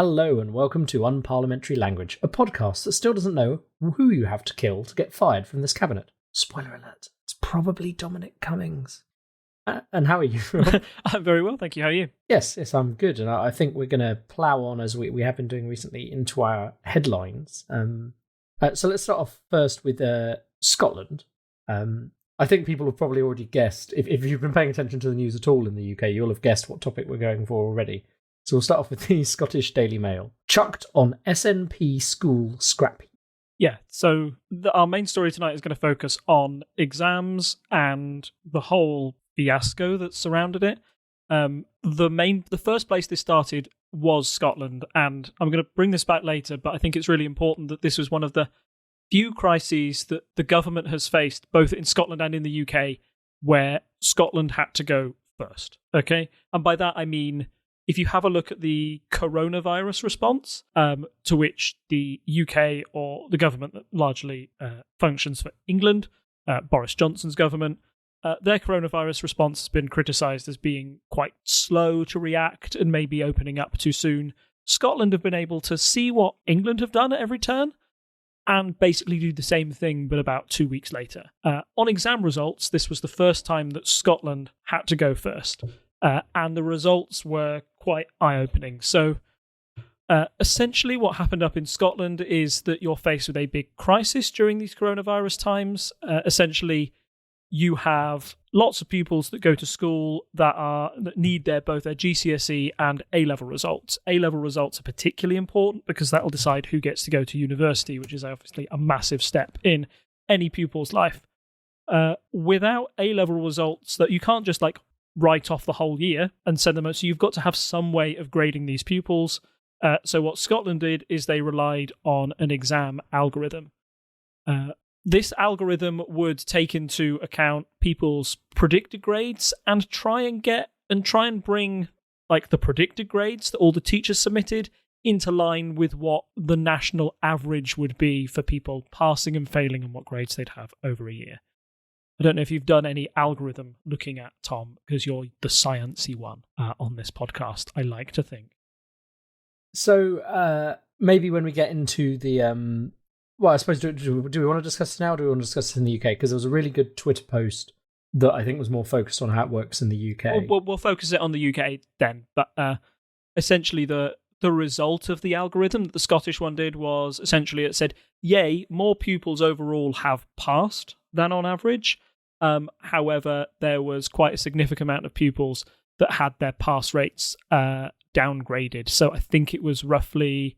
Hello and welcome to Unparliamentary Language, a podcast that still doesn't know who you have to kill to get fired from this cabinet. Spoiler alert, it's probably Dominic Cummings. And how are you? I'm very well, thank you. How are you? Yes, I'm good. And I think we're going to plough on, as we have been doing recently, into our headlines. So let's start off first with Scotland. I think people have probably already guessed, if you've been paying attention to the news at all in the UK, you'll have guessed what topic we're going for already. So we'll start off with the Scottish Daily Mail. Chucked on SNP school scrap heap. Yeah, so our main story tonight is going to focus on exams and the whole fiasco that surrounded it. The first place this started was Scotland, and I'm going to bring this back later, but I think it's really important that this was one of the few crises that the government has faced, both in Scotland and in the UK, where Scotland had to go first. Okay? And by that I mean, if you have a look at the coronavirus response, to which the UK or the government that largely functions for England, Boris Johnson's government, their coronavirus response has been criticised as being quite slow to react and maybe opening up too soon. Scotland have been able to see what England have done at every turn and basically do the same thing, but about 2 weeks later. On exam results, this was the first time that Scotland had to go first. And the results were quite eye-opening. So essentially what happened up in Scotland is that you're faced with a big crisis during these coronavirus times. Essentially, you have lots of pupils that go to school that need both their GCSE and A-level results. A-level results are particularly important because that will decide who gets to go to university, which is obviously a massive step in any pupil's life. Without A-level results, that you can't just write off the whole year and send them out. So you've got to have some way of grading these pupils. So what Scotland did is they relied on an exam algorithm. This algorithm would take into account people's predicted grades and try and bring the predicted grades that all the teachers submitted into line with what the national average would be for people passing and failing and what grades they'd have over a year. I don't know if you've done any algorithm looking at, Tom, because you're the sciencey one on this podcast, I like to think. So maybe when we get into the... I suppose, do we want to discuss it now or do we want to discuss it in the UK? Because there was a really good Twitter post that I think was more focused on how it works in the UK. We'll focus it on the UK then. But essentially the result of the algorithm that the Scottish one did was essentially it said, yay, more pupils overall have passed than on average. However, there was quite a significant amount of pupils that had their pass rates downgraded. So I think it was roughly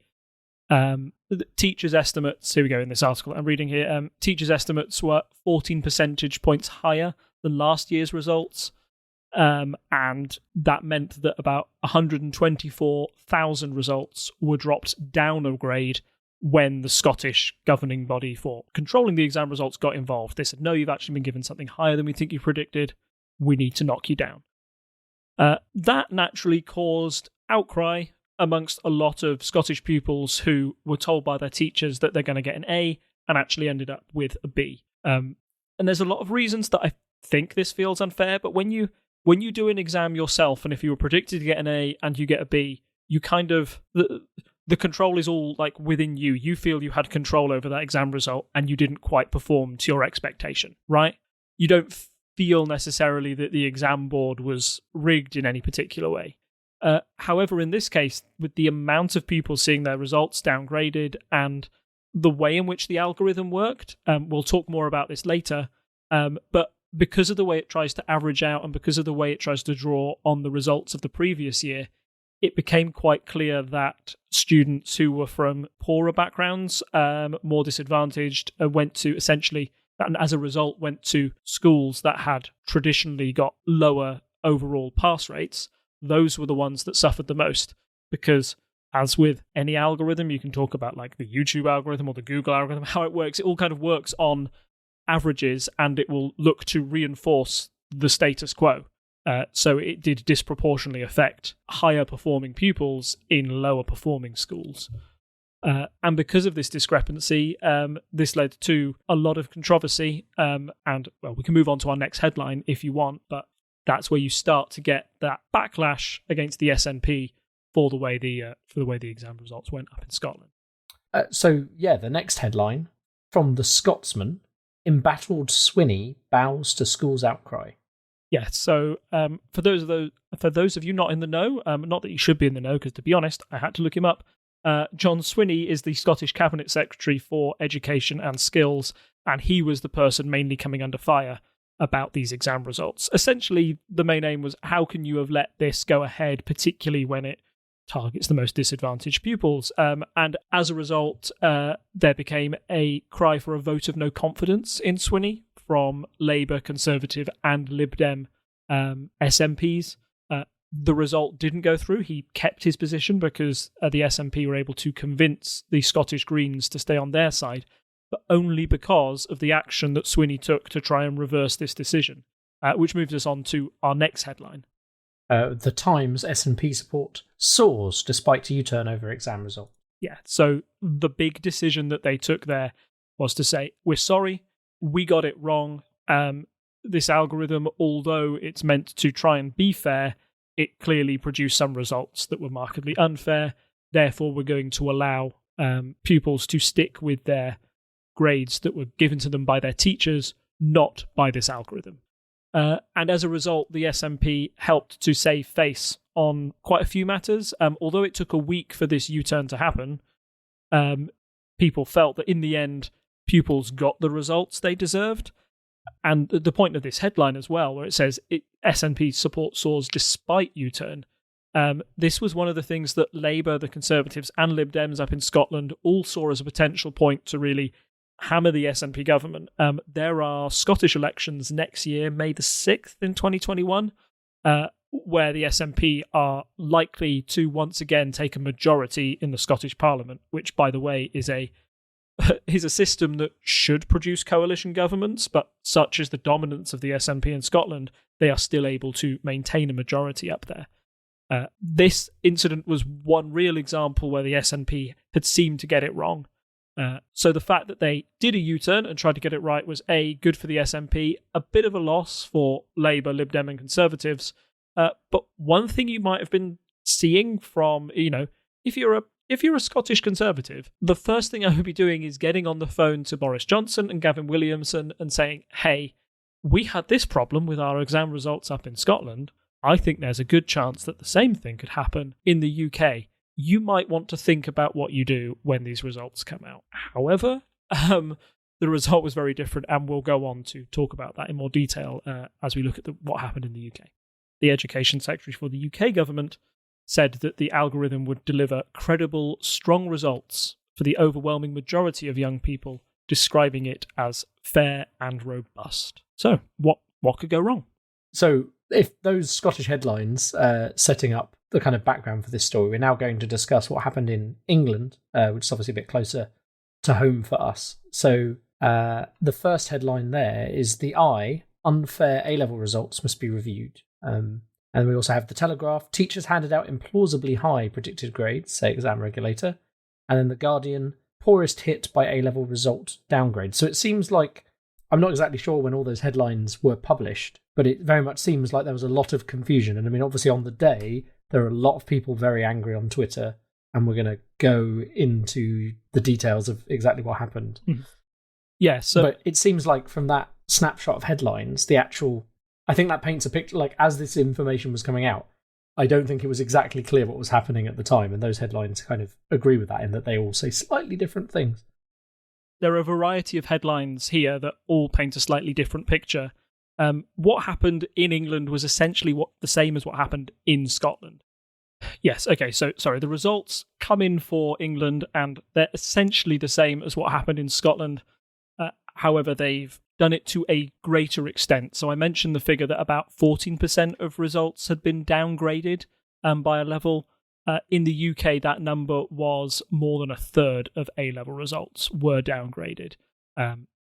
the teachers' estimates. Here we go in this article I'm reading here. Teachers' estimates were 14 percentage points higher than last year's results. And that meant that about 124,000 results were dropped down a grade when the Scottish governing body for controlling the exam results got involved. They said, no, you've actually been given something higher than we think you predicted. We need to knock you down. That naturally caused outcry amongst a lot of Scottish pupils who were told by their teachers that they're going to get an A and actually ended up with a B. And there's a lot of reasons that I think this feels unfair, but when you do an exam yourself and if you were predicted to get an A and you get a B, you kind of... The control is all within you. You feel you had control over that exam result and you didn't quite perform to your expectation, right? You don't feel necessarily that the exam board was rigged in any particular way. However, in this case, with the amount of people seeing their results downgraded and the way in which the algorithm worked, we'll talk more about this later, but because of the way it tries to average out and because of the way it tries to draw on the results of the previous year, it became quite clear that students who were from poorer backgrounds, more disadvantaged, went to essentially, and as a result, went to schools that had traditionally got lower overall pass rates. Those were the ones that suffered the most because, as with any algorithm, you can talk about the YouTube algorithm or the Google algorithm, how it works. It all kind of works on averages and it will look to reinforce the status quo. So it did disproportionately affect higher performing pupils in lower performing schools. And because of this discrepancy, this led to a lot of controversy. And we can move on to our next headline if you want, but that's where you start to get that backlash against the SNP for the way the exam results went up in Scotland. The next headline from The Scotsman: Embattled Swinney bows to school's outcry. Yeah, so for those of you not in the know, not that you should be in the know, because to be honest, I had to look him up. John Swinney is the Scottish Cabinet Secretary for Education and Skills, and he was the person mainly coming under fire about these exam results. Essentially, the main aim was, how can you have let this go ahead, particularly when it targets the most disadvantaged pupils? And as a result, there became a cry for a vote of no confidence in Swinney from Labour, Conservative and Lib Dem SMPs. The result didn't go through. He kept his position because the SNP were able to convince the Scottish Greens to stay on their side, but only because of the action that Swinney took to try and reverse this decision, which moves us on to our next headline. The Times SNP support soars despite U-turn over exam result. Yeah, so the big decision that they took there was to say, we're sorry, we got it wrong. This algorithm, although it's meant to try and be fair, it clearly produced some results that were markedly unfair. Therefore, we're going to allow pupils to stick with their grades that were given to them by their teachers, not by this algorithm. And as a result, the SNP helped to save face on quite a few matters. Although it took a week for this U-turn to happen, people felt that in the end, pupils got the results they deserved. And the point of this headline as well, where it says SNP support soars despite U-turn, this was one of the things that Labour, the Conservatives and Lib Dems up in Scotland all saw as a potential point to really hammer the SNP government. There are Scottish elections next year, May the 6th in 2021, where the SNP are likely to once again take a majority in the Scottish Parliament, which, by the way, is a system that should produce coalition governments, but such is the dominance of the SNP in Scotland, they are still able to maintain a majority up there. This incident was one real example where the SNP had seemed to get it wrong. So the fact that they did a U-turn and tried to get it right was good for the SNP, a bit of a loss for Labour, Lib Dem and Conservatives. But one thing you might have been seeing from, if you're a Scottish Conservative, the first thing I would be doing is getting on the phone to Boris Johnson and Gavin Williamson and saying, hey, we had this problem with our exam results up in Scotland. I think there's a good chance that the same thing could happen in the UK. You might want to think about what you do when these results come out. However, the result was very different, and we'll go on to talk about that in more detail as we look at what happened in the UK. The Education Secretary for the UK government said that the algorithm would deliver credible, strong results for the overwhelming majority of young people, describing it as fair and robust. So, what could go wrong? So, if those Scottish headlines setting up the kind of background for this story, we're now going to discuss what happened in England, which is obviously a bit closer to home for us. So, the first headline there is the unfair A-level results must be reviewed. And we also have the Telegraph, teachers handed out implausibly high predicted grades, say exam regulator. And then the Guardian, poorest hit by A-level result downgrade. So it seems like, I'm not exactly sure when all those headlines were published, but it very much seems like there was a lot of confusion. And I mean, obviously on the day, there are a lot of people very angry on Twitter, and we're going to go into the details of exactly what happened. Mm-hmm. Yeah, but it seems like from that snapshot of headlines, I think that paints a picture, like, as this information was coming out, I don't think it was exactly clear what was happening at the time, and those headlines kind of agree with that in that they all say slightly different things. There are a variety of headlines here that all paint a slightly different picture. What happened in England was essentially the same as what happened in Scotland. Yes, okay, so, sorry, the results come in for England, and they're essentially the same as what happened in Scotland. However, they've done it to a greater extent. So I mentioned the figure that about 14% of results had been downgraded by a level. In the UK, that number was more than a third of A-level results were downgraded.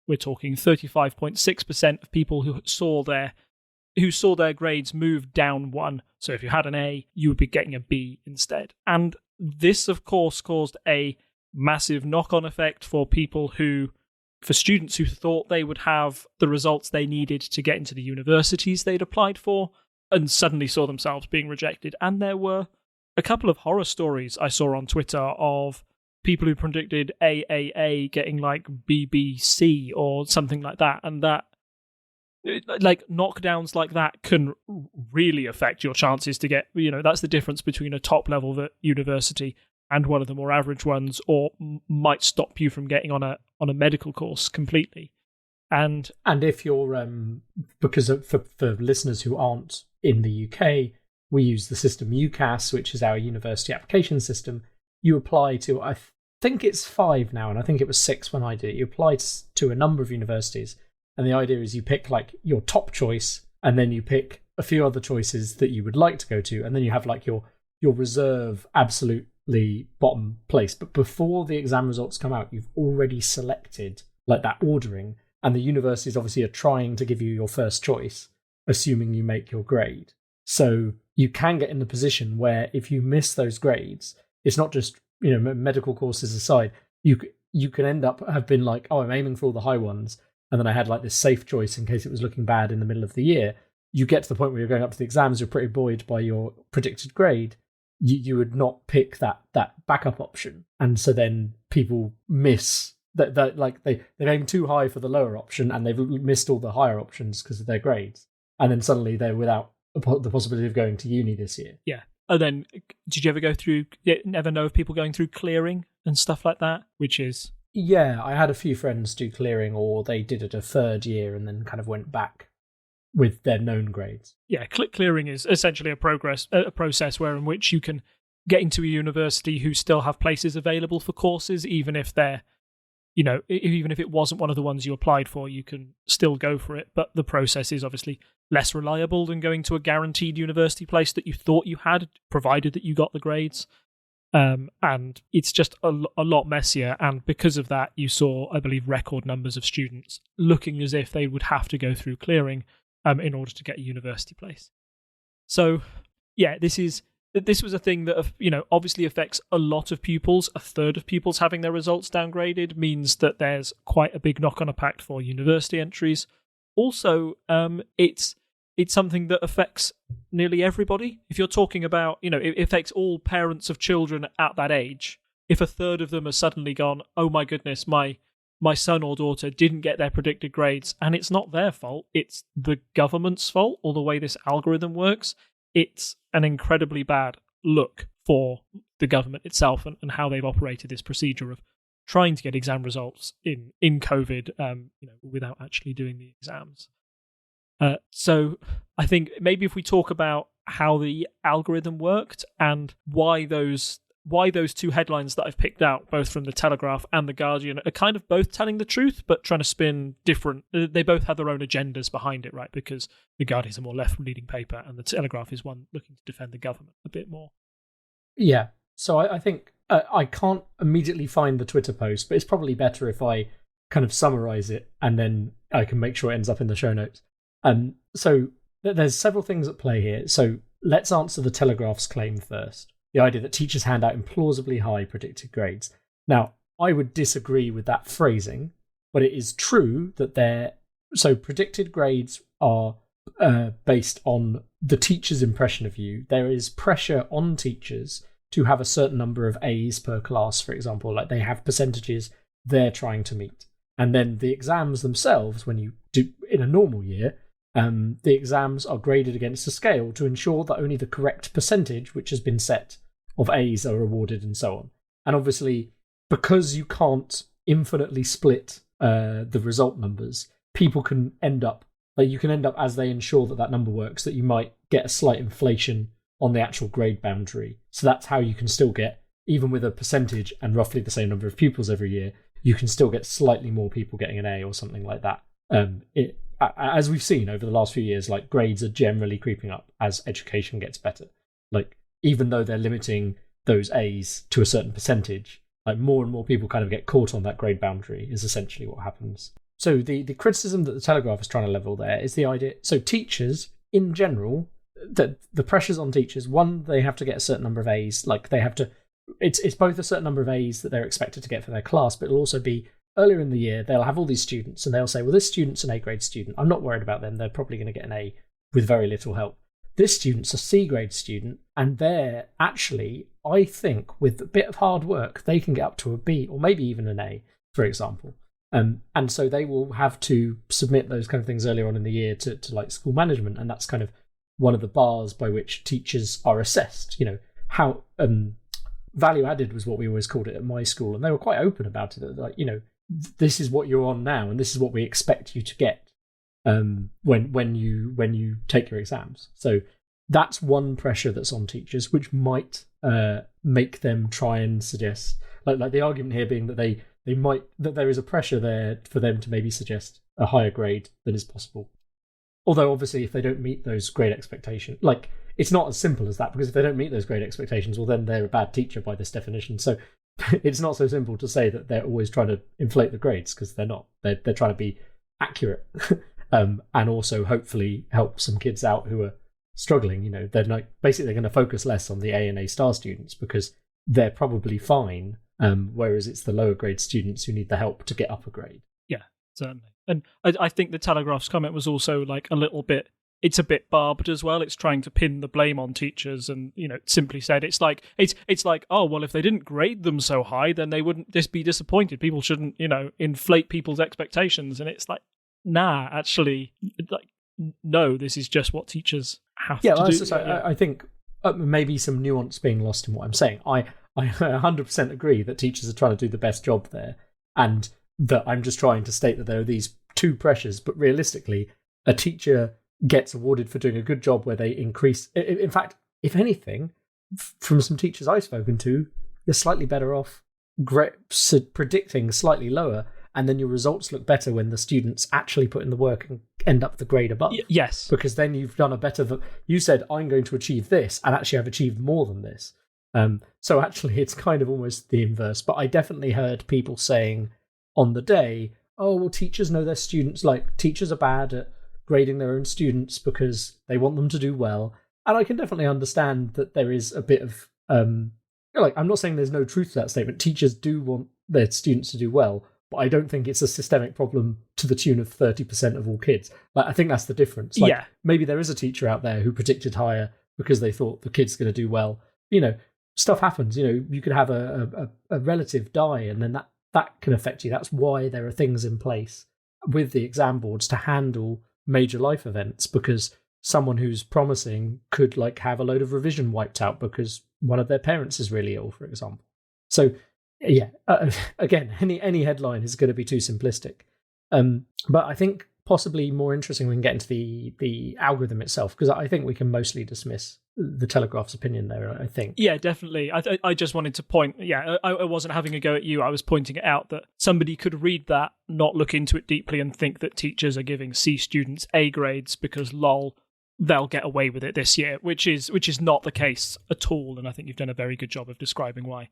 We're talking 35.6% of people who saw their grades move down one. So if you had an A, you would be getting a B instead. And this, of course, caused a massive knock-on effect for students who thought they would have the results they needed to get into the universities they'd applied for, and suddenly saw themselves being rejected. And there were a couple of horror stories I saw on Twitter of people who predicted AAA getting like BBC or something like that, and that like knockdowns like that can really affect your chances to get, that's the difference between a top level university and one of the more average ones, or might stop you from getting on a medical course completely. And if you're because for listeners who aren't in the UK, we use the system UCAS, which is our university application system. You apply to, I think it's 5 now, and I think it was 6 when I did it. You apply to a number of universities, and the idea is you pick like your top choice, and then you pick a few other choices that you would like to go to, and then you have like your reserve absolutely bottom place. But before the exam results come out, you've already selected like that ordering, and the universities obviously are trying to give you your first choice, assuming you make your grade. So you can get in the position where if you miss those grades, it's not just, medical courses aside, you can end up have been like, oh, I'm aiming for all the high ones, and then I had like this safe choice in case it was looking bad in the middle of the year. You get to the point where you're going up to the exams, you're pretty buoyed by your predicted grade. You would not pick that backup option, and so then people miss that like they've aimed too high for the lower option, and they've missed all the higher options because of their grades, and then suddenly they're without the possibility of going to uni this year. Yeah. And then, did you ever know of people going through clearing and stuff like that? Which is... Yeah, I had a few friends do clearing, or they did it a third year and then kind of went back with their known grades. Yeah, clearing is essentially a process in which you can get into a university who still have places available for courses, even if they're, even if it wasn't one of the ones you applied for, you can still go for it. But the process is obviously less reliable than going to a guaranteed university place that you thought you had, provided that you got the grades. And it's just a lot messier. And because of that, you saw, I believe, record numbers of students looking as if they would have to go through clearing in order to get a university place. So, yeah, this was a thing that, obviously affects a lot of pupils. A third of pupils having their results downgraded means that there's quite a big knock-on effect for university entries. Also, it's something that affects nearly everybody. If you're talking about, it affects all parents of children at that age. If a third of them has suddenly gone, oh my goodness, my son or daughter didn't get their predicted grades, and it's not their fault, it's the government's fault, or the way this algorithm works, it's an incredibly bad look for the government itself and how they've operated this procedure of trying to get exam results in COVID, without actually doing the exams. So I think maybe if we talk about how the algorithm worked and why those 2 headlines that I've picked out, both from the Telegraph and the Guardian, are kind of both telling the truth but trying to spin different. They both have their own agendas behind it, right? Because the Guardian is a more left-leaning paper and the Telegraph is one looking to defend the government a bit more. Yeah. So I think I can't immediately find the Twitter post, but it's probably better if I kind of summarize it and then I can make sure it ends up in the show notes. So there's several things at play here. So let's answer the Telegraph's claim first. The idea that teachers hand out implausibly high predicted grades. Now, I would disagree with that phrasing, but it is true that predicted grades are based on the teacher's impression of you. There is pressure on teachers to have a certain number of A's per class, for example. Like they have percentages they're trying to meet. And then the exams themselves, when you do in a normal year, the exams are graded against a scale to ensure that only the correct percentage, which has been set, of A's are awarded and so on. And obviously, because you can't infinitely split the result numbers, people can end up, as they ensure that number works, that you might get a slight inflation on the actual grade boundary. So that's how you can still get, even with a percentage and roughly the same number of pupils every year, you can still get slightly more people getting an A or something like that. As we've seen over the last few years, like grades are generally creeping up as education gets better. Like even though they're limiting those A's to a certain percentage, like more and more people kind of get caught on that grade boundary is essentially what happens. So the criticism that the Telegraph is trying to level there is the idea. So teachers in general, the pressures on teachers. One, they have to get a certain number of A's. Like they have to. It's both a certain number of A's that they're expected to get for their class, but it'll also be earlier in the year, they'll have all these students and they'll say, well, this student's an A grade student. I'm not worried about them. They're probably going to get an A with very little help. This student's a C grade student And there, actually, I think with a bit of hard work, they can get up to a B or maybe even an A, for example. And so they will have to submit those kind of things earlier on in the year to like school management, and that's kind of one of the bars by which teachers are assessed. How value added was what we always called it at my school, and they were quite open about it. Like, this is what you're on now, and this is what we expect you to get when you take your exams. So that's one pressure that's on teachers, which might make them try and suggest, like the argument here being that that there is a pressure there for them to maybe suggest a higher grade than is possible. Although obviously, if they don't meet those grade expectations, like it's not as simple as that, because if they don't meet those grade expectations, well, then they're a bad teacher by this definition. So it's not so simple to say that they're always trying to inflate the grades, because they're not. They're trying to be accurate and also hopefully help some kids out who are struggling. They're like basically they're going to focus less on the A and A star students because they're probably fine, whereas it's the lower grade students who need the help to get up a grade. Yeah, certainly. And I think the Telegraph's comment was also like it's a bit barbed as well. It's trying to pin the blame on teachers, and simply said it's like oh well, if they didn't grade them so high, then they wouldn't just be disappointed. People shouldn't inflate people's expectations, and it's like, nah, actually, like, no, this is just what teachers have to do. So I think maybe some nuance being lost in what I'm saying. I 100% agree that teachers are trying to do the best job there, and that I'm just trying to state that there are these two pressures, but realistically, a teacher gets awarded for doing a good job where they increase. In fact, if anything, from some teachers I've spoken to, you're slightly better off predicting slightly lower, and then your results look better when the students actually put in the work and end up the grade above. Yes. Because then you've done a better... You said, I'm going to achieve this, and actually I've achieved more than this. So actually, it's kind of almost the inverse. But I definitely heard people saying on the day, oh, well, teachers know their students. Like, teachers are bad at grading their own students because they want them to do well. And I can definitely understand that there is a bit of... I'm not saying there's no truth to that statement. Teachers do want their students to do well, but I don't think it's a systemic problem to the tune of 30% of all kids. Like, I think that's the difference. Like, maybe there is a teacher out there who predicted higher because they thought the kid's going to do well. Stuff happens. You could have a relative die, and then that can affect you. That's why there are things in place with the exam boards to handle major life events, because someone who's promising could have a load of revision wiped out because one of their parents is really ill, for example. So again, any headline is going to be too simplistic. But I think possibly more interesting we can get into the algorithm itself, because I think we can mostly dismiss the Telegraph's opinion there, I think. Yeah, definitely. I just wanted to point, I wasn't having a go at you. I was pointing it out that somebody could read that, not look into it deeply, and think that teachers are giving C students A grades because lol, they'll get away with it this year, which is not the case at all. And I think you've done a very good job of describing why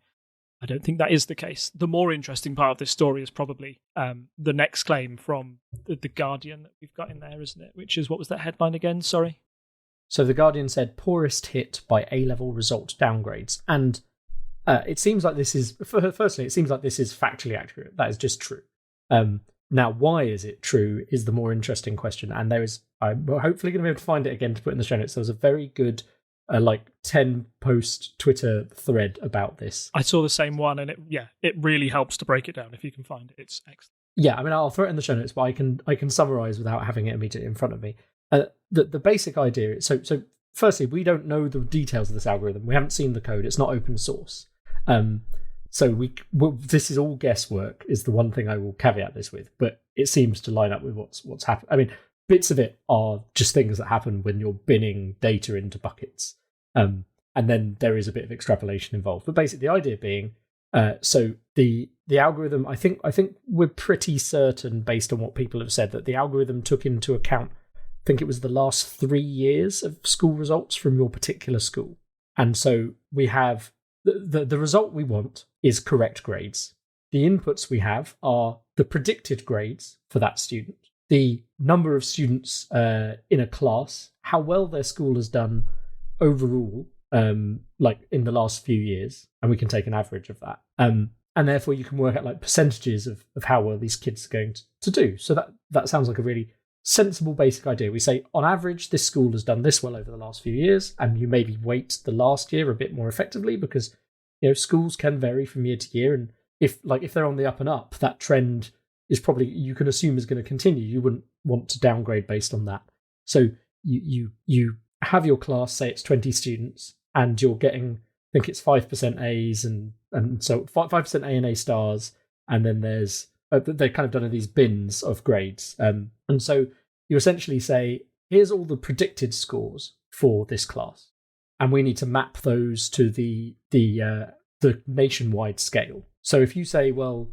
I don't think that is the case. The more interesting part of this story is probably the next claim from the Guardian that we've got in there, isn't it? Which is, what was that headline again? Sorry. So the Guardian said, poorest hit by A-level result downgrades. And it seems like this is, firstly, it seems like this is factually accurate. That is just true. Now, why is it true is the more interesting question. And I'm hopefully going to be able to find it again to put in the show notes. There was a very good 10-post Twitter thread about this. I saw the same one, and it really helps to break it down if you can find it. It's excellent. Yeah, I mean, I'll throw it in the show notes, but I can summarize without having it immediately in front of me. The basic idea is, so firstly, we don't know the details of this algorithm. We haven't seen the code. It's not open source. So this is all guesswork, is the one thing I will caveat this with, but it seems to line up with what's happened. I mean, bits of it are just things that happen when you're binning data into buckets. And then there is a bit of extrapolation involved. But basically the idea being, so the algorithm, I think we're pretty certain, based on what people have said, that the algorithm took into account, I think it was the last 3 years of school results from your particular school. And so we have, the result we want is correct grades. The inputs we have are the predicted grades for that student, the number of students in a class, how well their school has done overall, in the last few years, and we can take an average of that. And therefore you can work out percentages of how well these kids are going to do. So that sounds like a really sensible basic idea. We say, on average, this school has done this well over the last few years, and you maybe weight the last year a bit more effectively because schools can vary from year to year, and if they're on the up and up, that trend is probably, you can assume, is going to continue. You wouldn't want to downgrade based on that. So you have your class, say it's 20 students, and you're getting, I think it's 5% A's and so 5% A and A stars, and then there's they've kind of done these bins of grades, and so you essentially say, here's all the predicted scores for this class, and we need to map those to the nationwide scale. So if you say, well,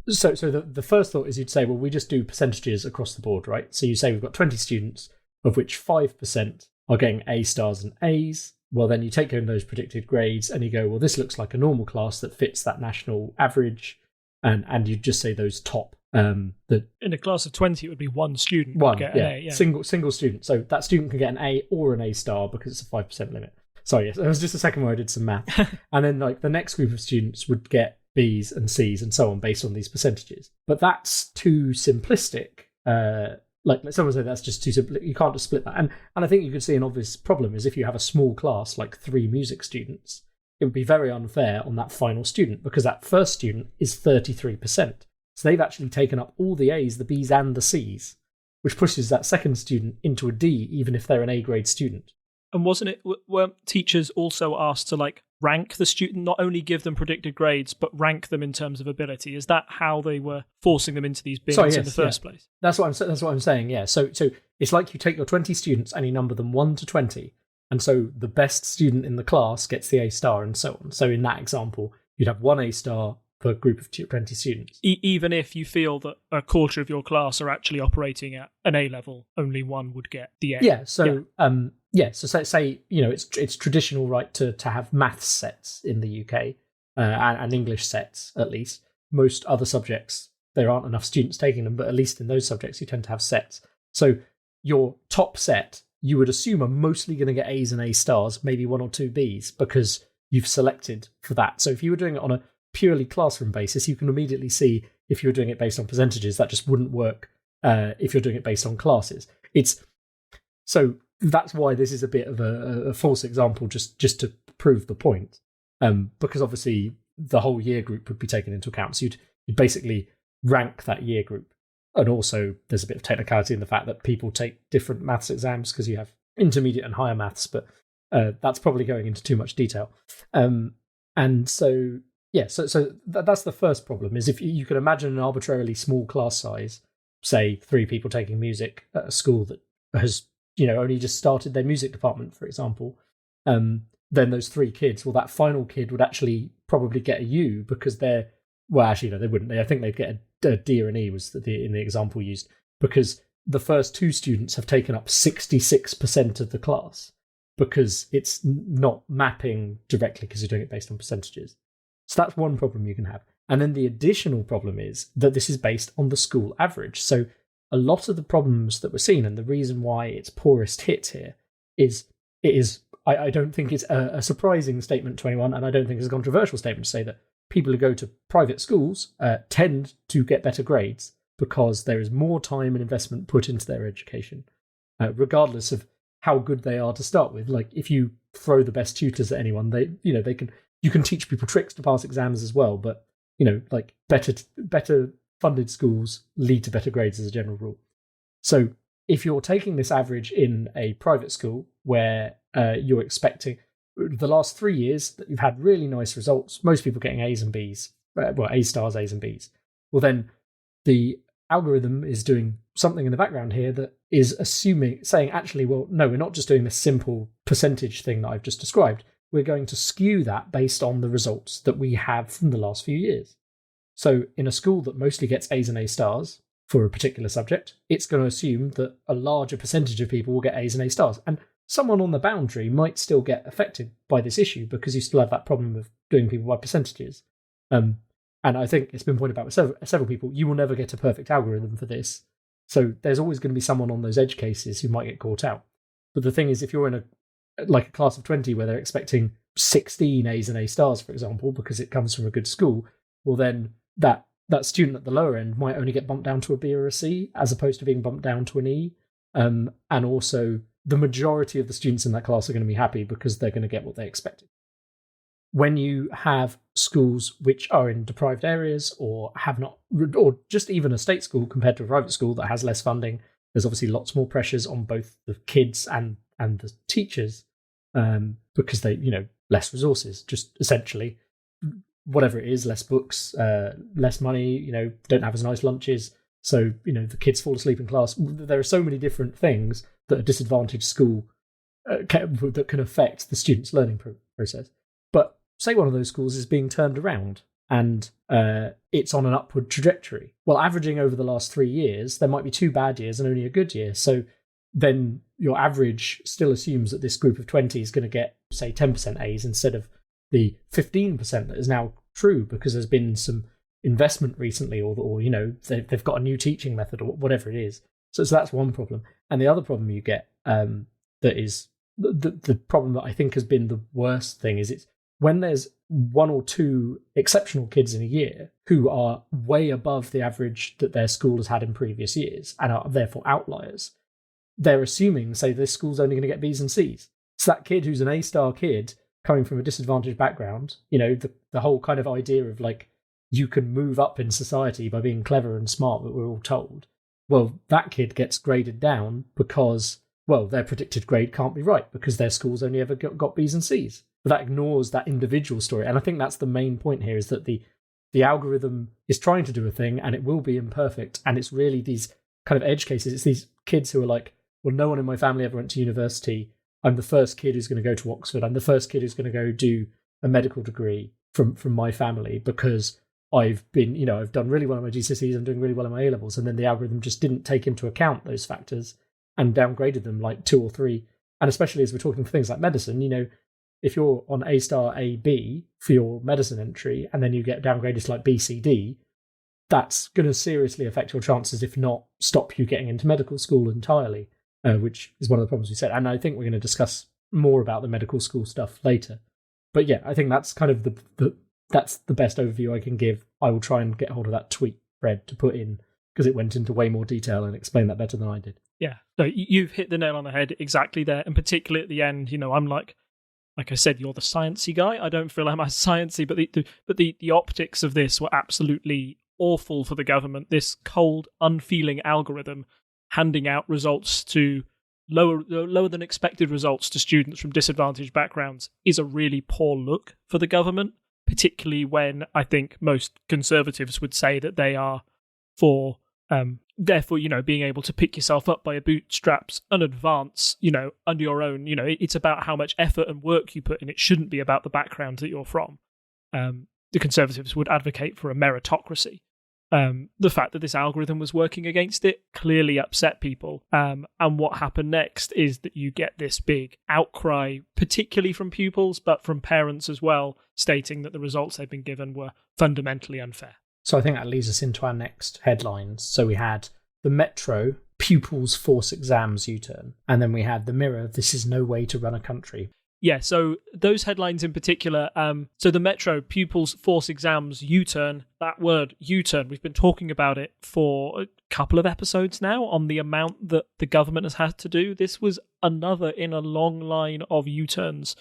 so the first thought is you'd say, well, we just do percentages across the board, right? So you say we've got 20 students, of which 5% are getting A stars and A's. Well, then you take in those predicted grades and you go, well, this looks like a normal class that fits that national average, and you just say those top. In a class of 20, it would be one student would get an A. Yeah. Single student. So that student can get an A or an A star because it's a 5% limit. Sorry, yes, it was just a second where I did some math. And then the next group of students would get B's and C's and so on based on these percentages. But that's too simplistic. Someone said that's just too simple. You can't just split that. And I think you could see an obvious problem is if you have a small class, like 3 music students, it would be very unfair on that final student because that first student is 33%. So they've actually taken up all the A's, the B's and the C's, which pushes that second student into a D, even if they're an A grade student. And weren't teachers also asked to rank the student, not only give them predicted grades, but rank them in terms of ability? Is that how they were forcing them into these bins in the first place? That's what I'm saying. Yeah. So it's like you take your 20 students and you number them 1 to 20, and so the best student in the class gets the A star, and so on. So in that example, you'd have 1 A star per group of 20 students. Even if you feel that a quarter of your class are actually operating at an A level, only one would get the A. Yeah. So so say it's traditional, right, to have maths sets in the UK and English sets at least. Most other subjects there aren't enough students taking them, but at least in those subjects you tend to have sets. So your top set, you would assume, are mostly going to get A's and A stars, maybe 1 or 2 B's, because you've selected for that. So if you were doing it on a purely classroom basis, you can immediately see if you were doing it based on percentages, that just wouldn't work if you're doing it based on classes. So that's why this is a bit of a false example, just to prove the point, because obviously the whole year group would be taken into account. So you'd basically rank that year group. And also there's a bit of technicality in the fact that people take different maths exams because you have intermediate and higher maths, but that's probably going into too much detail. And so that's the first problem, is if you can imagine an arbitrarily small class size, say 3 people taking music at a school that has only just started their music department, for example, then those 3 kids, that final kid would actually probably get a U because they wouldn't. I think they'd get a D or an E was in the example used, because the first 2 students have taken up 66% of the class because it's not mapping directly because you're doing it based on percentages. So that's one problem you can have. And then the additional problem is that this is based on the school average. So a lot of the problems that we're seeing, and the reason why it's poorest hit here, is I don't think it's a surprising statement to anyone, and I don't think it's a controversial statement to say that people who go to private schools tend to get better grades because there is more time and investment put into their education, regardless of how good they are to start with. Like, if you throw the best tutors at anyone, you can teach people tricks to pass exams as well, but better funded schools lead to better grades as a general rule. So if you're taking this average in a private school where you're expecting the last 3 years that you've had really nice results, most people getting A's and B's, A stars, A's and B's, well then the algorithm is doing something in the background here that is saying actually, well, no, we're not just doing this simple percentage thing that I've just described. We're going to skew that based on the results that we have from the last few years. So in a school that mostly gets A's and A stars for a particular subject, it's going to assume that a larger percentage of people will get A's and A stars. And someone on the boundary might still get affected by this issue because you still have that problem of doing people by percentages. And I think it's been pointed out with several people, you will never get a perfect algorithm for this. So there's always going to be someone on those edge cases who might get caught out. But the thing is, if you're in a class of 20 where they're expecting 16 A's and A stars, for example, because it comes from a good school, well then that that student at the lower end might only get bumped down to a B or a C, as opposed to being bumped down to an E. And also, the majority of the students in that class are going to be happy because they're going to get what they expected. When you have schools which are in deprived areas or have not, or just even a state school compared to a private school that has less funding, there's obviously lots more pressures on both the kids and the teachers, because they, less resources, just essentially, whatever it is, less books, less money, don't have as nice lunches. So, the kids fall asleep in class. There are so many different things that a disadvantaged school that can affect the student's learning process. But say one of those schools is being turned around and it's on an upward trajectory. Well, averaging over the last 3 years, there might be 2 bad years and only a good year. So then your average still assumes that this group of 20 is going to get, say, 10% A's instead of the 15% that is now true because there's been some investment recently or they've got a new teaching method or whatever it is. So that's one problem. And the other problem you get that is the problem that I think has been the worst thing is it's when there's 1 or 2 exceptional kids in a year who are way above the average that their school has had in previous years and are therefore outliers, they're assuming, say, this school's only going to get B's and C's. So that kid who's an A-star kid coming from a disadvantaged background, the whole kind of idea of like, you can move up in society by being clever and smart that we're all told. Well, that kid gets graded down because, well, their predicted grade can't be right because their school's only ever got B's and C's. But that ignores that individual story. And I think that's the main point here is that the algorithm is trying to do a thing and it will be imperfect. And it's really these kind of edge cases. It's these kids who are like, well, no one in my family ever went to university. I'm the first kid who's going to go to Oxford. I'm the first kid who's going to go do a medical degree from my family because I've been, I've done really well on my GCSEs, I'm doing really well on my A-levels. And then the algorithm just didn't take into account those factors and downgraded them like 2 or 3. And especially as we're talking for things like medicine, if you're on A star A B for your medicine entry and then you get downgraded to like B, C, D, that's going to seriously affect your chances, if not stop you getting into medical school entirely, which is one of the problems we said. And I think we're going to discuss more about the medical school stuff later. But yeah, I think that's kind of that's the best overview I can give. I will try and get hold of that tweet thread to put in because it went into way more detail and explained that better than I did. Yeah, so you've hit the nail on the head exactly there. And particularly at the end, I'm like I said, you're the sciencey guy. I don't feel I'm as sciencey, but the optics of this were absolutely awful for the government. This cold, unfeeling algorithm handing out results to lower than expected results to students from disadvantaged backgrounds is a really poor look for the government, particularly when I think most conservatives would say that they are for therefore, being able to pick yourself up by your bootstraps and advance, under your own, it's about how much effort and work you put in. It shouldn't be about the background that you're from. The Conservatives would advocate for a meritocracy. The fact that this algorithm was working against it clearly upset people. And what happened next is that you get this big outcry, particularly from pupils, but from parents as well, stating that the results they've been given were fundamentally unfair. So I think that leads us into our next headlines. So we had the Metro, pupils force exams U-turn. And then we had the Mirror, this is no way to run a country. Yeah, so those headlines in particular, so the Metro, pupils force exams U-turn, that word U-turn, we've been talking about it for a couple of episodes now on the amount that the government has had to do. This was another in a long line of U-turns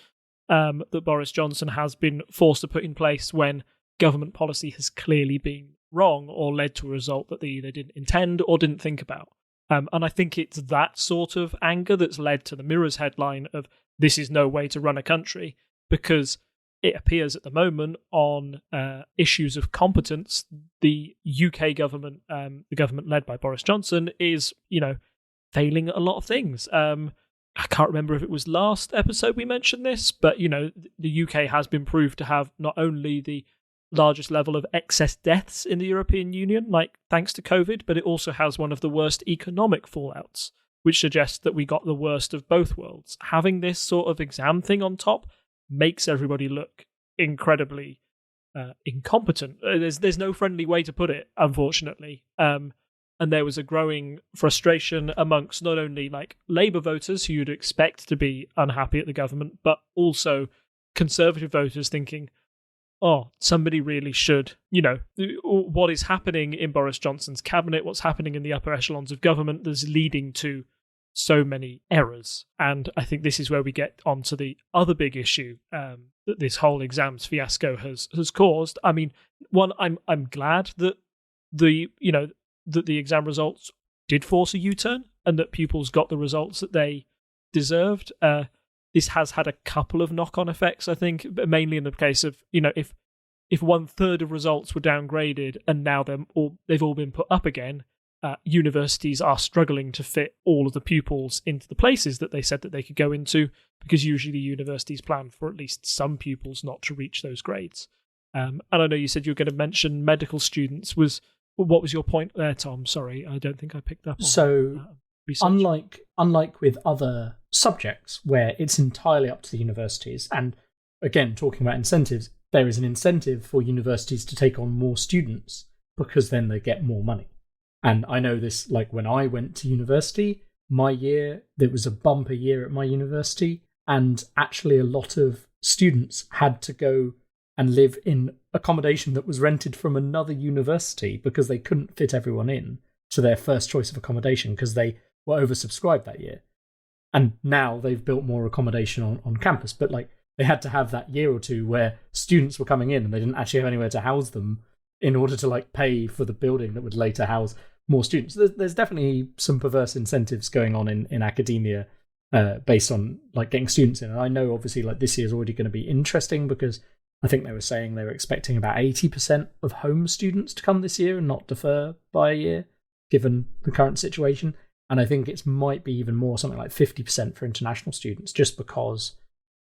that Boris Johnson has been forced to put in place when government policy has clearly been wrong or led to a result that they either didn't intend or didn't think about. And I think it's that sort of anger that's led to the Mirror's headline of this is no way to run a country, because it appears at the moment on issues of competence, the UK government, the government led by Boris Johnson, is, failing at a lot of things. I can't remember if it was last episode we mentioned this, but, the UK has been proved to have not only the largest level of excess deaths in the European Union, thanks to COVID, but it also has one of the worst economic fallouts, which suggests that we got the worst of both worlds. Having this sort of exam thing on top makes everybody look incredibly incompetent. There's no friendly way to put it, unfortunately. And there was a growing frustration amongst not only Labour voters who you'd expect to be unhappy at the government, but also Conservative voters thinking, oh, somebody really should, what is happening in Boris Johnson's cabinet, what's happening in the upper echelons of government that's leading to so many errors. And I think this is where we get onto the other big issue that this whole exams fiasco has caused. I mean, one, I'm glad that the exam results did force a U-turn and that pupils got the results that they deserved. This has had a couple of knock-on effects, I think, but mainly in the case of, if 1/3 of results were downgraded and now they've all been put up again, universities are struggling to fit all of the pupils into the places that they said that they could go into, because usually the universities plan for at least some pupils not to reach those grades. And I know you said you were going to mention medical students. What was your point there, Tom? Sorry, I don't think I picked up on research. Unlike with other subjects where it's entirely up to the universities, and again, talking about incentives, there is an incentive for universities to take on more students because then they get more money. And I know this, like when I went to university, my year, there was a bumper year at my university, and actually a lot of students had to go and live in accommodation that was rented from another university because they couldn't fit everyone in to their first choice of accommodation because they were oversubscribed that year. And now they've built more accommodation on campus, but like they had to have that year or two where students were coming in and they didn't actually have anywhere to house them in order to like pay for the building that would later house more students. There's definitely some perverse incentives going on in academia based on like getting students in. And I know obviously like this year is already going to be interesting because I think they were saying they were expecting about 80% of home students to come this year and not defer by a year, given the current situation. And I think it might be even more, something like 50% for international students, just because,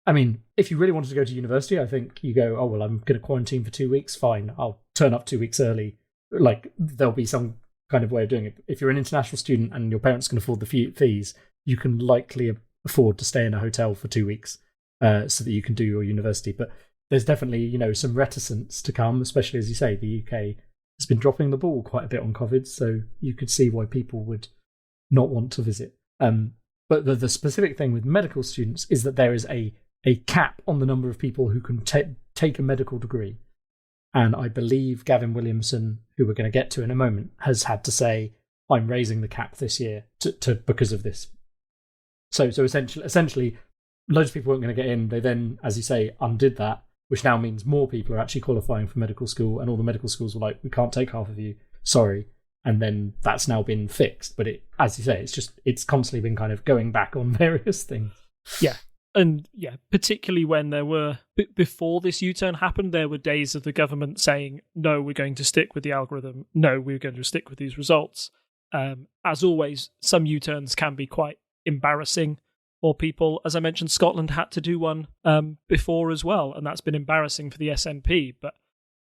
I mean, if you really wanted to go to university, I think you go, oh, well, I'm going to quarantine for 2 weeks. Fine, I'll turn up 2 weeks early. Like, there'll be some kind of way of doing it. If you're an international student and your parents can afford the fees, you can likely afford to stay in a hotel for 2 weeks so that you can do your university. But there's definitely, some reticence to come, especially, as you say, the UK has been dropping the ball quite a bit on COVID, so you could see why people would not want to visit. But the specific thing with medical students is that there is a cap on the number of people who can take a medical degree. And I believe Gavin Williamson, who we're going to get to in a moment, has had to say, I'm raising the cap this year to because of this. So essentially, loads of people weren't going to get in. They then, as you say, undid that, which now means more people are actually qualifying for medical school, and all the medical schools were like, we can't take half of you, sorry. And then that's now been fixed. But as you say, it's constantly been kind of going back on various things. Yeah. And yeah, particularly when there were, before this U-turn happened, there were days of the government saying, no, we're going to stick with the algorithm. No, we're going to stick with these results. As always, some U-turns can be quite embarrassing for people. As I mentioned, Scotland had to do one before as well, and that's been embarrassing for the SNP. But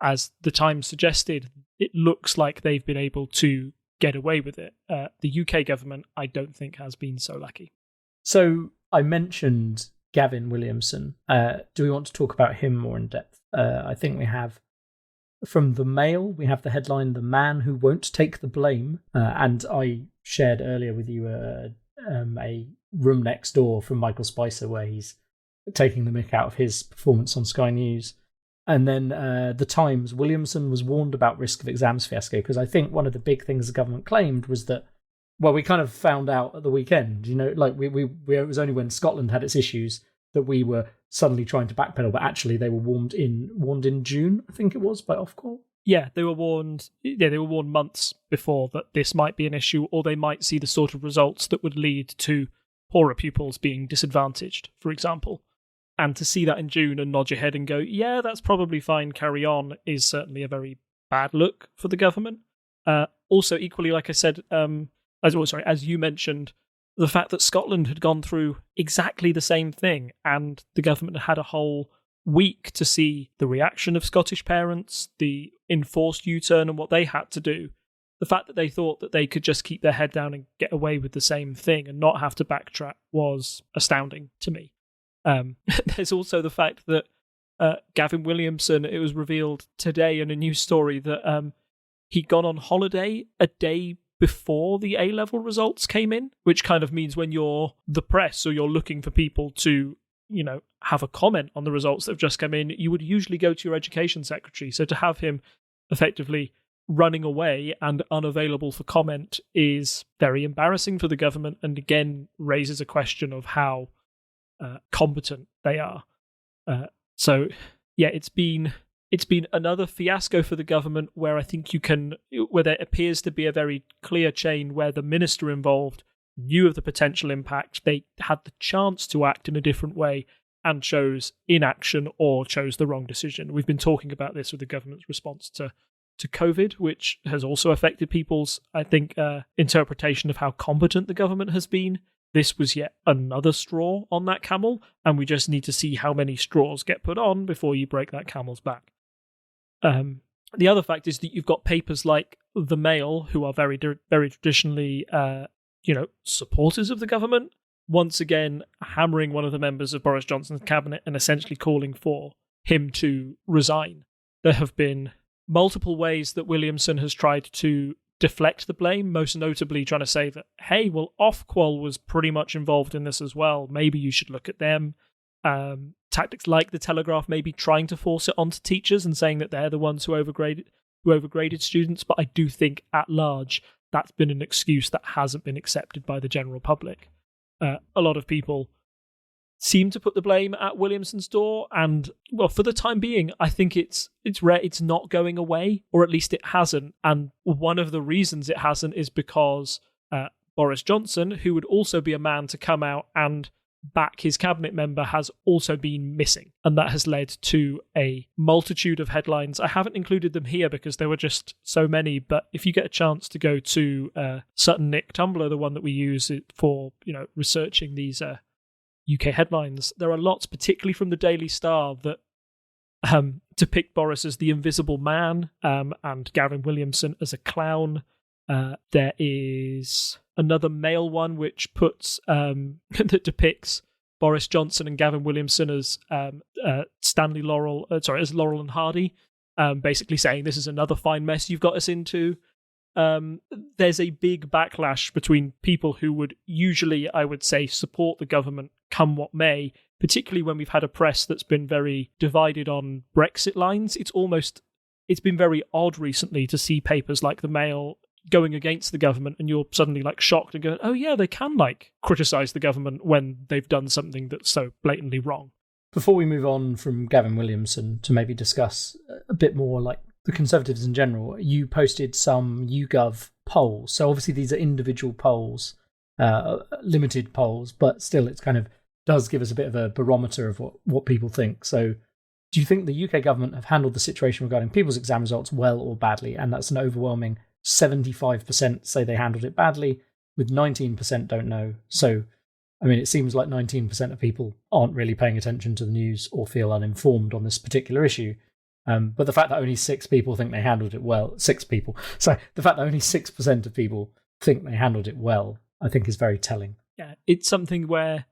as the Times suggested, it looks like they've been able to get away with it. The UK government, I don't think, has been so lucky. So I mentioned Gavin Williamson. Do we want to talk about him more in depth? I think we have, from the Mail, we have the headline, "The Man Who Won't Take the Blame." And I shared earlier with you a Room Next Door from Michael Spicer where he's taking the mick out of his performance on Sky News. And then the Times, Williamson was warned about risk of exams fiasco, because I think one of the big things the government claimed was that, well, we kind of found out at the weekend, like it was only when Scotland had its issues that we were suddenly trying to backpedal, but actually they were warned in June, I think it was, by Ofqual. Yeah, they were warned. Yeah, they were warned months before that this might be an issue, or they might see the sort of results that would lead to poorer pupils being disadvantaged, for example. And to see that in June and nod your head and go, yeah, that's probably fine, carry on, is certainly a very bad look for the government. Also, equally, like I said, as you mentioned, the fact that Scotland had gone through exactly the same thing, and the government had a whole week to see the reaction of Scottish parents, the enforced U-turn and what they had to do. The fact that they thought that they could just keep their head down and get away with the same thing and not have to backtrack was astounding to me. There's also the fact that Gavin Williamson, it was revealed today in a news story that he'd gone on holiday a day before the A-level results came in, which kind of means when you're the press or you're looking for people to, have a comment on the results that have just come in, you would usually go to your education secretary. So to have him effectively running away and unavailable for comment is very embarrassing for the government, and again raises a question of how competent they are. So yeah, it's been another fiasco for the government where I think where there appears to be a very clear chain where the minister involved knew of the potential impact, they had the chance to act in a different way and chose inaction or chose the wrong decision. We've been talking about this with the government's response to COVID, which has also affected people's, I think, interpretation of how competent the government has been. This was yet another straw on that camel, and we just need to see how many straws get put on before you break that camel's back. The other fact is that you've got papers like The Mail, who are very, very traditionally, supporters of the government, once again hammering one of the members of Boris Johnson's cabinet and essentially calling for him to resign. There have been multiple ways that Williamson has tried to deflect the blame, most notably trying to say that, hey, well, Ofqual was pretty much involved in this as well. Maybe you should look at them. Tactics like the Telegraph maybe trying to force it onto teachers and saying that they're the ones who overgraded students. But I do think at large that's been an excuse that hasn't been accepted by the general public. A lot of people seem to put the blame at Williamson's door, and well, for the time being, I think it's not going away, or at least it hasn't. And one of the reasons it hasn't is because Boris Johnson, who would also be a man to come out and back his cabinet member, has also been missing, and that has led to a multitude of headlines. I haven't included them here because there were just so many, but if you get a chance to go to Sutton Nick Tumblr, the one that we use for researching these UK headlines, there are lots, particularly from the Daily Star, that depict Boris as the invisible man, and Gavin Williamson as a clown. There is another Mail one which puts that depicts Boris Johnson and Gavin Williamson as Laurel and Hardy, basically saying this is another fine mess you've got us into. There's a big backlash between people who would usually, I would say, support the government come what may, particularly when we've had a press that's been very divided on Brexit lines. It's been very odd recently to see papers like the Mail going against the government, and you're suddenly shocked and going, oh yeah, they can criticize the government when they've done something that's so blatantly wrong. Before we move on from Gavin Williamson to maybe discuss a bit more the Conservatives in general, you posted some YouGov polls. So obviously these are individual polls, limited polls, but still it's kind of does give us a bit of a barometer of what people think. So do you think the UK government have handled the situation regarding people's exam results well or badly? And that's an overwhelming 75% say they handled it badly, with 19% don't know. So, I mean, it seems like 19% of people aren't really paying attention to the news or feel uninformed on this particular issue. But the fact that only 6 people think they handled it well, 6 people. So the fact that only 6% of people think they handled it well, I think is very telling. Yeah, it's something where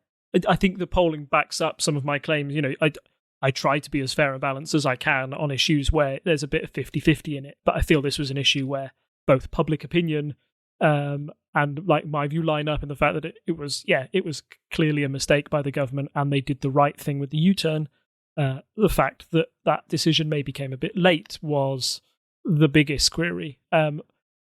I think the polling backs up some of my claims. I try to be as fair and balanced as I can on issues where there's a bit of 50-50 in it. But I feel this was an issue where both public opinion and my view line up in the fact that it was clearly a mistake by the government and they did the right thing with the U-turn. The fact that decision maybe came a bit late was the biggest query.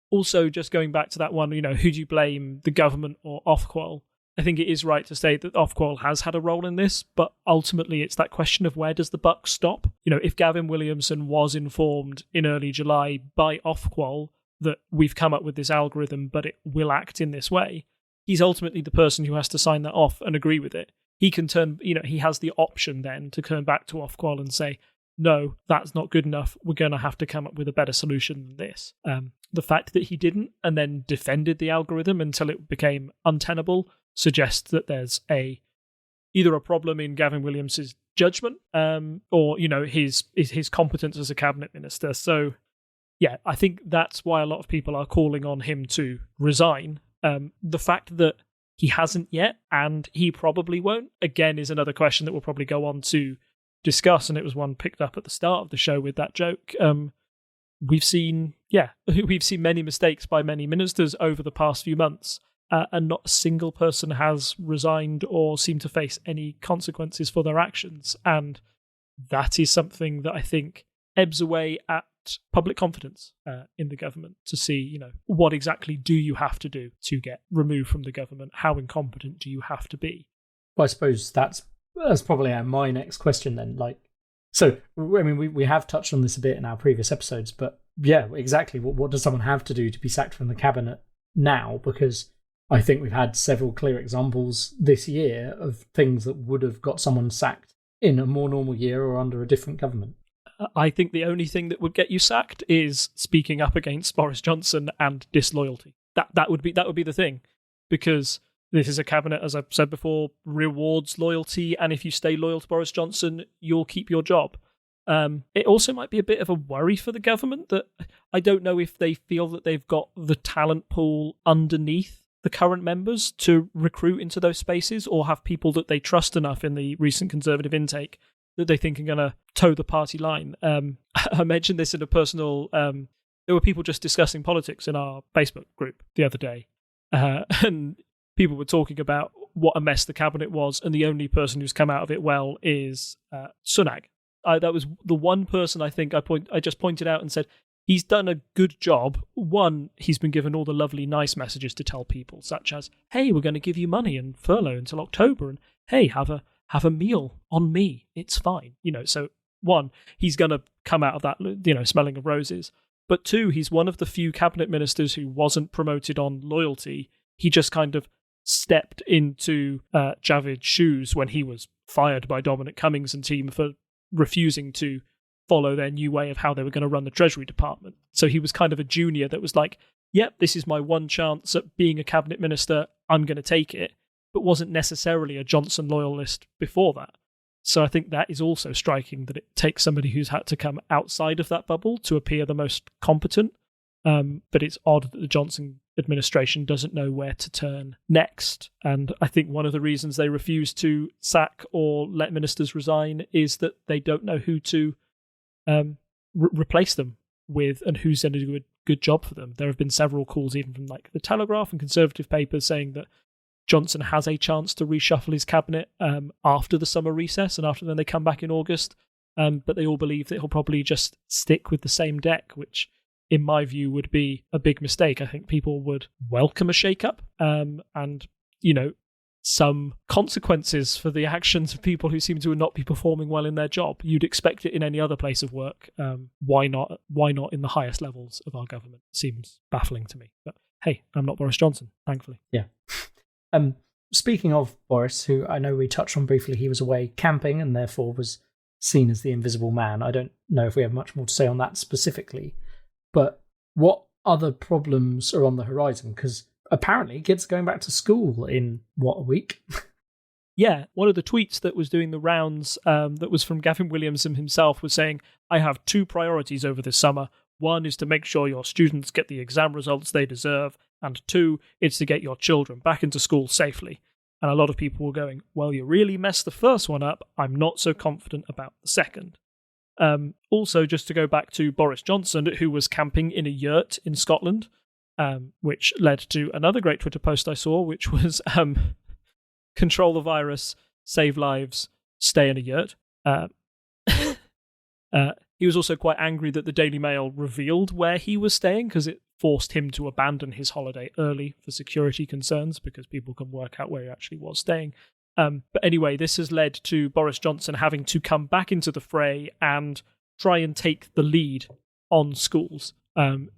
Also, just going back to that one, who do you blame, the government or Ofqual? I think it is right to say that Ofqual has had a role in this, but ultimately it's that question of where does the buck stop? If Gavin Williamson was informed in early July by Ofqual that we've come up with this algorithm, but it will act in this way, he's ultimately the person who has to sign that off and agree with it. He can he has the option then to turn back to Ofqual and say, no, that's not good enough. We're going to have to come up with a better solution than this. The fact that he didn't and then defended the algorithm until it became untenable suggests that there's either a problem in Gavin Williams' judgment or, his competence as a cabinet minister. So, yeah, I think that's why a lot of people are calling on him to resign. The fact that he hasn't yet, and he probably won't, again, is another question that we'll probably go on to discuss, and it was one picked up at the start of the show with that joke. We've seen many mistakes by many ministers over the past few months, and not a single person has resigned or seemed to face any consequences for their actions. And that is something that I think ebbs away at public confidence in the government, to see, what exactly do you have to do to get removed from the government? How incompetent do you have to be? Well, I suppose that's probably my next question then. We have touched on this a bit in our previous episodes, but yeah, exactly. What does someone have to do to be sacked from the cabinet now? Because I think we've had several clear examples this year of things that would have got someone sacked in a more normal year or under a different government. I think the only thing that would get you sacked is speaking up against Boris Johnson and disloyalty. That would be the thing, because this is a cabinet, as I've said before, rewards loyalty, and if you stay loyal to Boris Johnson, you'll keep your job. It also might be a bit of a worry for the government that I don't know if they feel that they've got the talent pool underneath the current members to recruit into those spaces, or have people that they trust enough in the recent Conservative intake that they think are going to toe the party line. I mentioned this in a personal... there were people just discussing politics in our Facebook group the other day, and people were talking about what a mess the cabinet was, and the only person who's come out of it well is Sunak. That was the one person I think I just pointed out and said, he's done a good job. One, he's been given all the lovely, nice messages to tell people, such as, hey, we're going to give you money and furlough until October, and hey, have a meal on me. It's fine. So one, he's going to come out of that, smelling of roses. But two, he's one of the few cabinet ministers who wasn't promoted on loyalty. He just kind of stepped into Javid's shoes when he was fired by Dominic Cummings and team for refusing to follow their new way of how they were going to run the Treasury Department. So he was kind of a junior that was like, yep, this is my one chance at being a cabinet minister. I'm going to take it. But wasn't necessarily a Johnson loyalist before that. So I think that is also striking, that it takes somebody who's had to come outside of that bubble to appear the most competent. But it's odd that the Johnson administration doesn't know where to turn next. And I think one of the reasons they refuse to sack or let ministers resign is that they don't know who to replace them with and who's going to do a good job for them. There have been several calls, even from the Telegraph and Conservative papers, saying that Johnson has a chance to reshuffle his cabinet after the summer recess and after then they come back in August. But they all believe that he'll probably just stick with the same deck, which in my view would be a big mistake. I think people would welcome a shake-up and, some consequences for the actions of people who seem to not be performing well in their job. You'd expect it in any other place of work. Why not in the highest levels of our government? Seems baffling to me. But hey, I'm not Boris Johnson, thankfully. Yeah. Speaking of Boris, who I know we touched on briefly, he was away camping and therefore was seen as the invisible man. I don't know if we have much more to say on that specifically, but what other problems are on the horizon? Because apparently kids are going back to school in, a week? Yeah, one of the tweets that was doing the rounds, that was from Gavin Williamson himself, was saying, I have two priorities over this summer. One is to make sure your students get the exam results they deserve, and two, it's to get your children back into school safely. And a lot of people were going, well, you really messed the first one up. I'm not so confident about the second. Also, just to go back to Boris Johnson, who was camping in a yurt in Scotland, which led to another great Twitter post I saw, which was control the virus, save lives, stay in a yurt. He was also quite angry that the Daily Mail revealed where he was staying, because it forced him to abandon his holiday early for security concerns, because people can work out where he actually was staying. But anyway, this has led to Boris Johnson having to come back into the fray and try and take the lead on schools.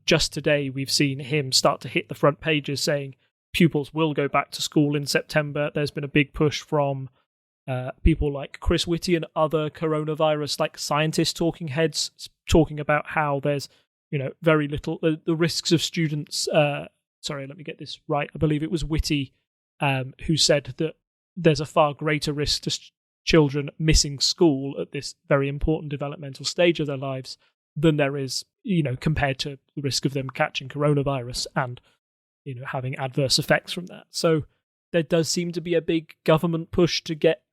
Just today, we've seen him start to hit the front pages saying pupils will go back to school in September. There's been a big push from people like Chris Whitty and other coronavirus scientist talking heads, talking about how there's very little the risks of students. Sorry, let me get this right. I believe it was Whitty who said that there's a far greater risk to children missing school at this very important developmental stage of their lives than there is, compared to the risk of them catching coronavirus and, having adverse effects from that. So there does seem to be a big government push to get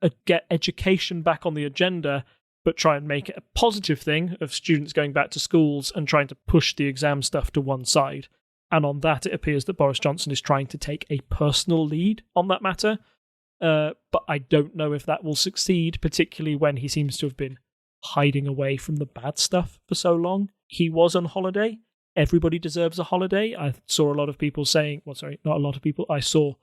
education back on the agenda, but try and make it a positive thing of students going back to schools and trying to push the exam stuff to one side. And on that, it appears that Boris Johnson is trying to take a personal lead on that matter. But I don't know if that will succeed, particularly when he seems to have been hiding away from the bad stuff for so long. He was on holiday. Everybody deserves a holiday. I saw a lot of people saying, well, sorry, not a lot of people. I saw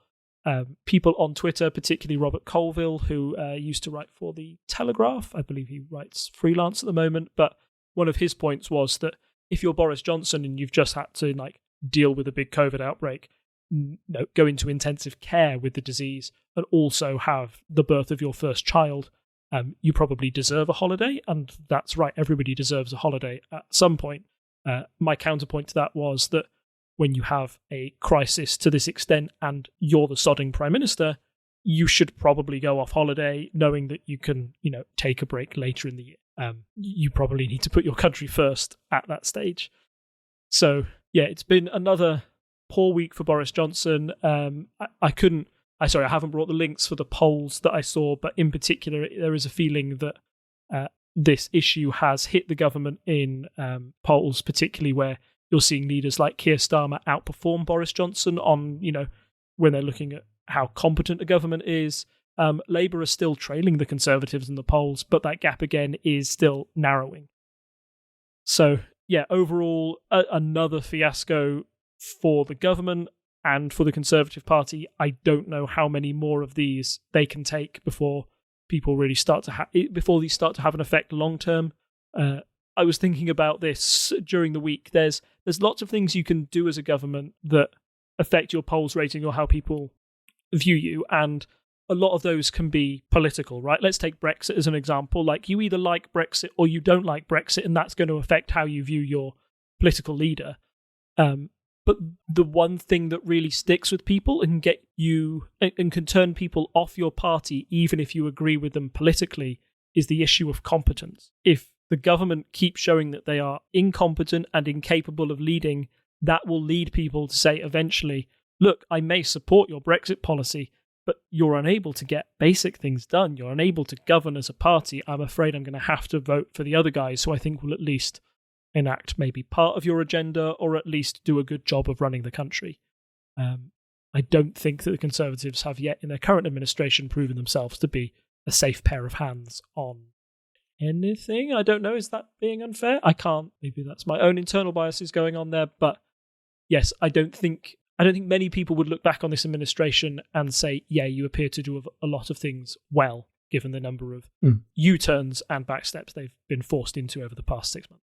people on Twitter, particularly Robert Colville, who used to write for The Telegraph. I believe he writes freelance at the moment. But one of his points was that if you're Boris Johnson and you've just had to deal with a big COVID outbreak, go into intensive care with the disease and also have the birth of your first child, you probably deserve a holiday. And that's right, everybody deserves a holiday at some point. My counterpoint to that was that when you have a crisis to this extent and you're the sodding prime minister, you should probably go off holiday knowing that you can, take a break later in the year. You probably need to put your country first at that stage. So, yeah, it's been another poor week for Boris Johnson. I haven't brought the links for the polls that I saw, but in particular, there is a feeling that this issue has hit the government in polls, particularly where you're seeing leaders like Keir Starmer outperform Boris Johnson on, when they're looking at how competent a government is. Labour are still trailing the Conservatives in the polls, but that gap again is still narrowing. So, yeah, overall, another fiasco for the government and for the Conservative Party. I don't know how many more of these they can take before people really start to before these start to have an effect long term. I was thinking about this during the week. There's lots of things you can do as a government that affect your polls rating or how people view you, and a lot of those can be political, right? Let's take Brexit as an example. You either like Brexit or you don't like Brexit, and that's going to affect how you view your political leader. But the one thing that really sticks with people and get you and can turn people off your party, even if you agree with them politically, is the issue of competence. If the government keeps showing that they are incompetent and incapable of leading, that will lead people to say eventually, look, I may support your Brexit policy, but you're unable to get basic things done. You're unable to govern as a party. I'm afraid I'm going to have to vote for the other guys who I think will at least enact maybe part of your agenda or at least do a good job of running the country. I don't think that the Conservatives have yet in their current administration proven themselves to be a safe pair of hands on anything. I don't know, is that being unfair? I can't. Maybe that's my own internal biases going on there, but yes, I don't think many people would look back on this administration and say, yeah, you appear to do a lot of things well, given the number of U-turns and backsteps they've been forced into over the past 6 months.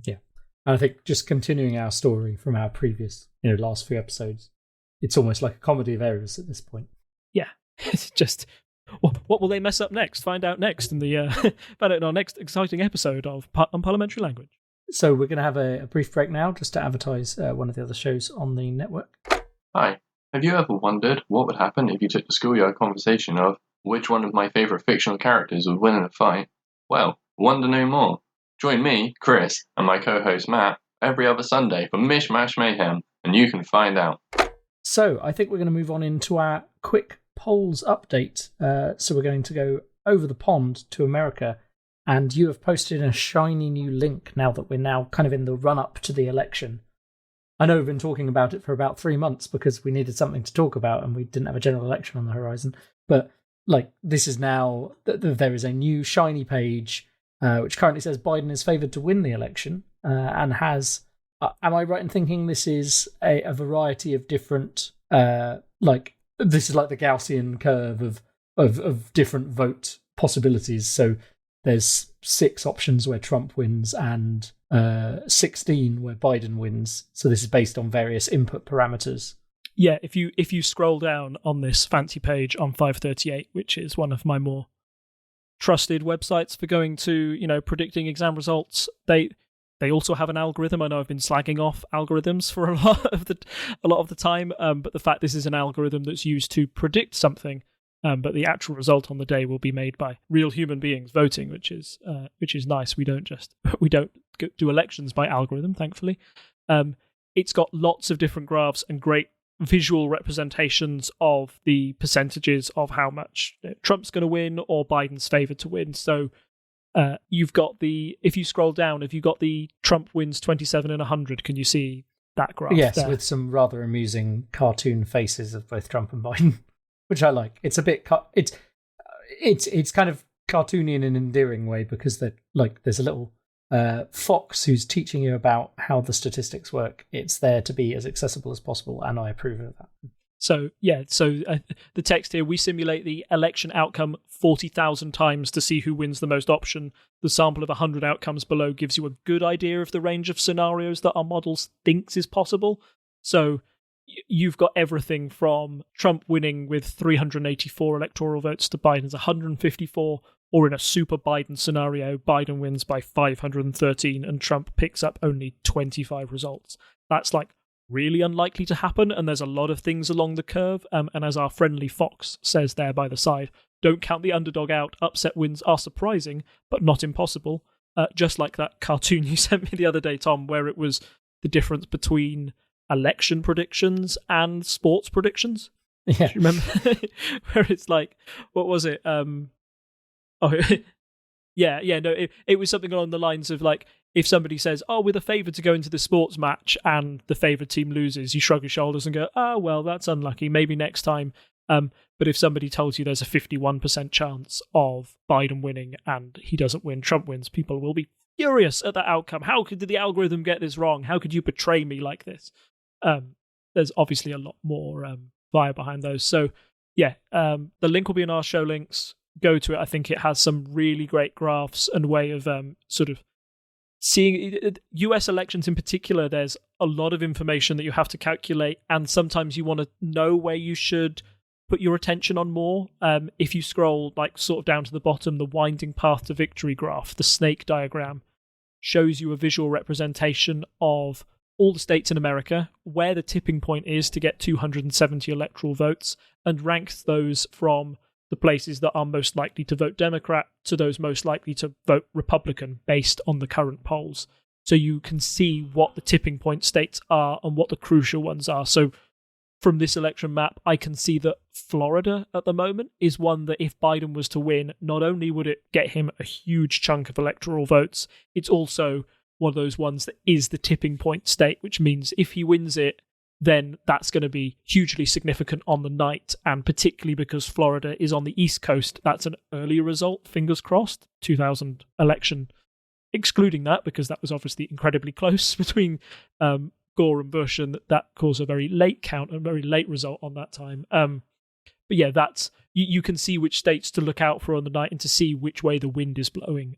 Yeah. And I think just continuing our story from our previous, last few episodes, it's almost like a comedy of errors at this point. Yeah. It's just, what will they mess up next? Find out next in our next exciting episode of Unparliamentary Language. So we're going to have a brief break now just to advertise one of the other shows on the network. Hi. Have you ever wondered what would happen if you took the schoolyard conversation of which one of my favourite fictional characters would win in a fight? Well, wonder no more. Join me, Chris, and my co-host Matt every other Sunday for Mish Mash Mayhem, and you can find out. So I think we're going to move on into our quick polls update. So we're going to go over the pond to America, and you have posted a shiny new link now that we're now kind of in the run-up to the election. I know we've been talking about it for about 3 months because we needed something to talk about and we didn't have a general election on the horizon. But this is now, there is a new shiny page which currently says Biden is favoured to win the election and has, am I right in thinking this is a variety of different, this is like the Gaussian curve of different vote possibilities. So there's 6 options where Trump wins and 16 where Biden wins. So this is based on various input parameters. Yeah, if you scroll down on this fancy page on 538, which is one of my more trusted websites for going to, predicting exam results, they also have an algorithm. I know I've been slagging off algorithms for a lot of the time, but the fact this is an algorithm that's used to predict something, but the actual result on the day will be made by real human beings voting, which is nice. We don't do elections by algorithm, thankfully. It's got lots of different graphs and great visual representations of the percentages of how much Trump's going to win or Biden's favoured to win. So if you scroll down, if you've got the Trump wins 27 in 100, can you see that graph. Yes, there. with some rather amusing cartoon faces of both Trump and Biden, which I like. It's a bit it's kind of cartoony in an endearing way because there's a little fox who's teaching you about how the statistics work. It's there to be as accessible as possible, and I approve of that. So the text here: we simulate the election outcome 40,000 times to see who wins the most option. The sample of 100 outcomes below gives you a good idea of the range of scenarios that our models thinks is possible. So you've got everything from Trump winning with 384 electoral votes to Biden's 154, or in a super Biden scenario, Biden wins by 513 and Trump picks up only 25 results. That's like really unlikely to happen, and there's a lot of things along the curve. And as our friendly fox says there by the side, don't count the underdog out. Upset wins are surprising, but not impossible. Just like that cartoon you sent me the other day, Tom, where it was the difference between election predictions and sports predictions. Yeah. Do you remember? Where it's like, what was it? No, it was something along the lines of like, if somebody says, "Oh, we're the favoured to go into the sports match," and the favoured team loses, you shrug your shoulders and go, "Oh, well, that's unlucky. Maybe next time." But if somebody tells you there's a 51% chance of Biden winning and he doesn't win, Trump wins, people will be furious at that outcome. How did the algorithm get this wrong? How could you betray me like this? There's obviously a lot more fire behind those. So, yeah, the link will be in our show links. Go to it. I think it has some really great graphs and way of sort of seeing US elections in particular. There's a lot of information that you have to calculate, and sometimes you want to know where you should put your attention on more. If you scroll like sort of down to the bottom, the winding path to victory graph, the snake diagram, shows you a visual representation of all the states in America, where the tipping point is to get 270 electoral votes, and ranks those from the places that are most likely to vote Democrat to those most likely to vote Republican based on the current polls. So you can see what the tipping point states are and what the crucial ones are. So from this election map, I can see that Florida at the moment is one that if Biden was to win, not only would it get him a huge chunk of electoral votes, it's also one of those ones that is the tipping point state, which means if he wins it, then that's going to be hugely significant on the night. And particularly because Florida is on the East Coast, that's an earlier result, fingers crossed, 2000 election, excluding that because that was obviously incredibly close between Gore and Bush, and that caused a very late count, a very late result on that time. But yeah, that's you can see which states to look out for on the night and to see which way the wind is blowing.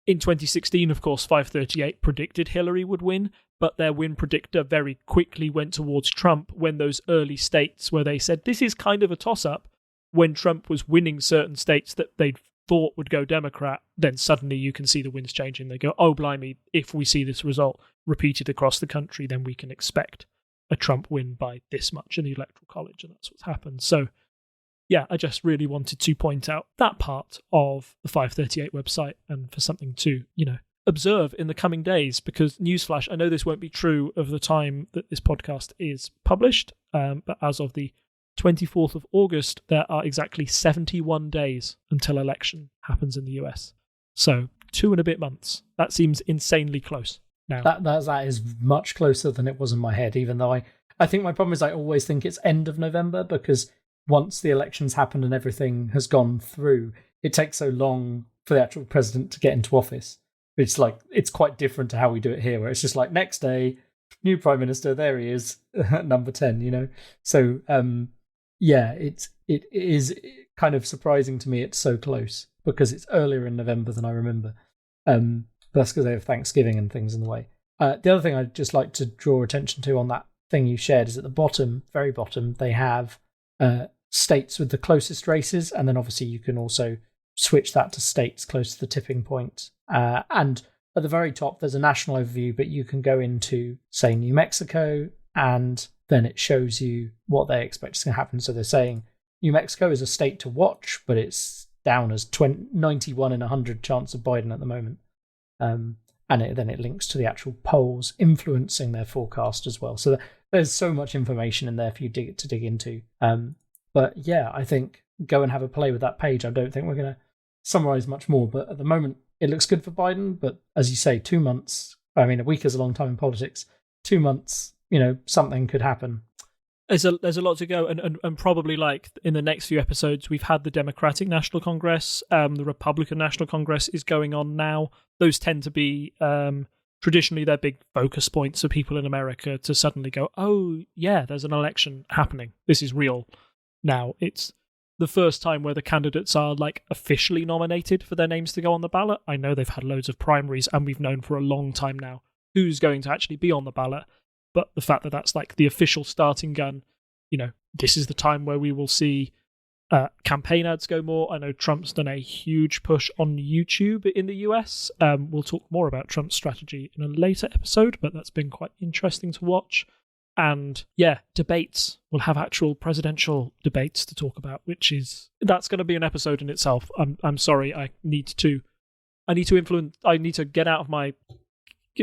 In 2016, of course, 538 predicted Hillary would win, but their win predictor very quickly went towards Trump when those early states where they said this is kind of a toss-up, when Trump was winning certain states that they'd thought would go Democrat, then suddenly you can see the winds changing. They go, oh, blimey, if we see this result repeated across the country, then we can expect a Trump win by this much in the Electoral College, and that's what's happened. So, yeah, I just really wanted to point out that part of the 538 website and for something to, observe in the coming days, because newsflash, I know this won't be true of the time that this podcast is published, but as of the 24th of August, there are exactly 71 days until election happens in the US. So 2 and a bit months. That seems insanely close now. That is much closer than it was in my head, even though I think my problem is I always think it's end of November, because once the elections happen and everything has gone through, it takes so long for the actual president to get into office. It's like, it's quite different to how we do it here, where it's just like next day, new prime minister, there he is, number 10, So, yeah, it is kind of surprising to me it's so close, because it's earlier in November than I remember. That's because they have Thanksgiving and things in the way. The other thing I'd just like to draw attention to on that thing you shared is at the bottom, very bottom, they have states with the closest races, and then obviously you can also switch that to states close to the tipping point. And at the very top, there's a national overview, but you can go into, say, New Mexico, and then it shows you what they expect is going to happen. So they're saying New Mexico is a state to watch, but it's down as 91 in 100 chance of Biden at the moment. And then it links to the actual polls influencing their forecast as well. So there's so much information in there for you to dig into. But yeah, I think go and have a play with that page. I don't think we're going to summarize much more, but at the moment it looks good for Biden. But as you say, 2 months, I mean, a week is a long time in politics. 2 months, something could happen. There's a lot to go, and probably like in the next few episodes, we've had the Democratic National Congress, the Republican National Congress is going on now. Those tend to be traditionally they're big focus points for people in America to suddenly go, oh yeah, there's an election happening. This is real now. It's the first time where the candidates are like officially nominated for their names to go on the ballot. I know they've had loads of primaries, and we've known for a long time now who's going to actually be on the ballot. But the fact that that's like the official starting gun, this is the time where we will see campaign ads go more. I know Trump's done a huge push on YouTube in the US. We'll talk more about Trump's strategy in a later episode, but that's been quite interesting to watch. And yeah, debates. We'll have actual presidential debates to talk about, that's going to be an episode in itself. I'm sorry, I need to get out of my...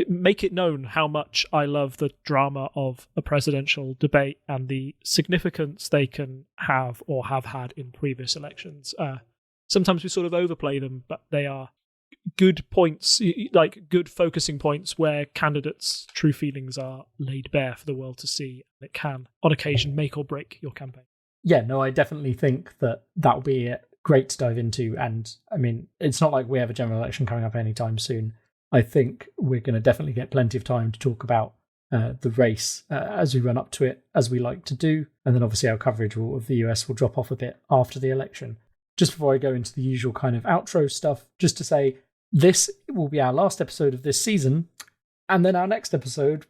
make it known how much I love the drama of a presidential debate and the significance they can have or have had in previous elections. Sometimes we sort of overplay them, but they are good points, like good focusing points where candidates' true feelings are laid bare for the world to see. It can, on occasion, make or break your campaign. Yeah, no, I definitely think that will be great to dive into. And I mean, it's not like we have a general election coming up anytime soon. I think we're going to definitely get plenty of time to talk about the race as we run up to it, as we like to do. And then obviously our coverage of the US will drop off a bit after the election. Just before I go into the usual kind of outro stuff, just to say this will be our last episode of this season. And then our next episode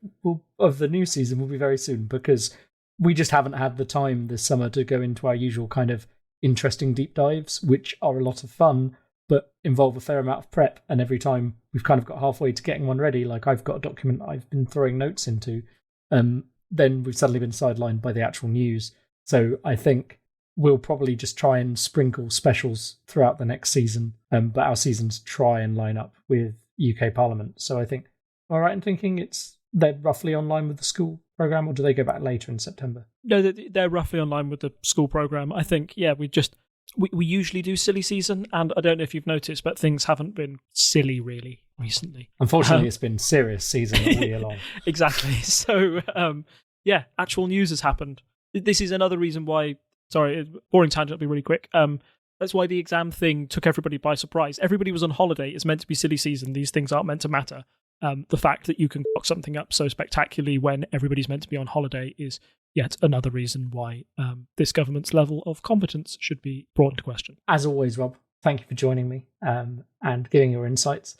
of the new season will be very soon, because we just haven't had the time this summer to go into our usual kind of interesting deep dives, which are a lot of fun, but involve a fair amount of prep. And every time we've kind of got halfway to getting one ready, like I've got a document I've been throwing notes into, then we've suddenly been sidelined by the actual news. So I think we'll probably just try and sprinkle specials throughout the next season, but our seasons try and line up with UK Parliament. So I think, am I right in thinking they're roughly on line with the school programme, or do they go back later in September? No, they're roughly on line with the school programme. I think, yeah, we usually do silly season, and I don't know if you've noticed, but things haven't been silly really recently. Unfortunately, it's been serious season all year long. Exactly. So, yeah, actual news has happened. This is another reason why, sorry, boring tangent, I'll be really quick. That's why the exam thing took everybody by surprise. Everybody was on holiday. It's meant to be silly season. These things aren't meant to matter. The fact that you can cock something up so spectacularly when everybody's meant to be on holiday is yet another reason why this government's level of competence should be brought into question. As always, Rob, thank you for joining me and giving your insights.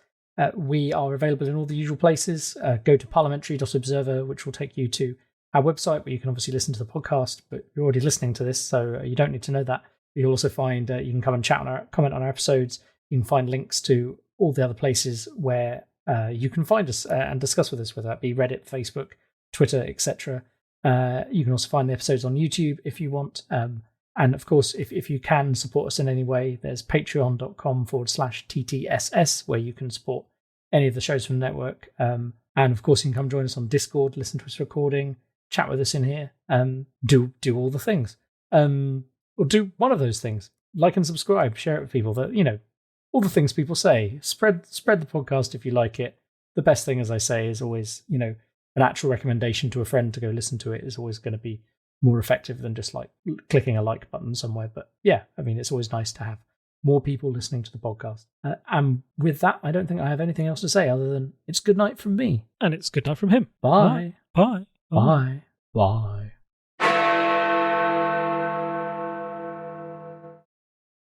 We are available in all the usual places. Go to parliamentary.observer, which will take you to our website, where you can obviously listen to the podcast, but you're already listening to this, so you don't need to know that. You'll also find you can come and comment on our episodes. You can find links to all the other places where you can find us and discuss with us, whether that be Reddit, Facebook, Twitter, etc. You can also find the episodes on YouTube if you want. And of course, if you can support us in any way, there's patreon.com/TTSS, where you can support any of the shows from the network. And of course, you can come join us on Discord, listen to us recording, chat with us in here, do all the things. Or do one of those things. Like and subscribe, share it with people. That all the things people say. Spread the podcast if you like it. The best thing, as I say, is always, an actual recommendation to a friend to go listen to it is always going to be more effective than just like clicking a like button somewhere. But yeah, I mean, it's always nice to have more people listening to the podcast. And with that, I don't think I have anything else to say other than it's good night from me. And it's good night from him. Bye. Bye. Bye. Bye. Bye.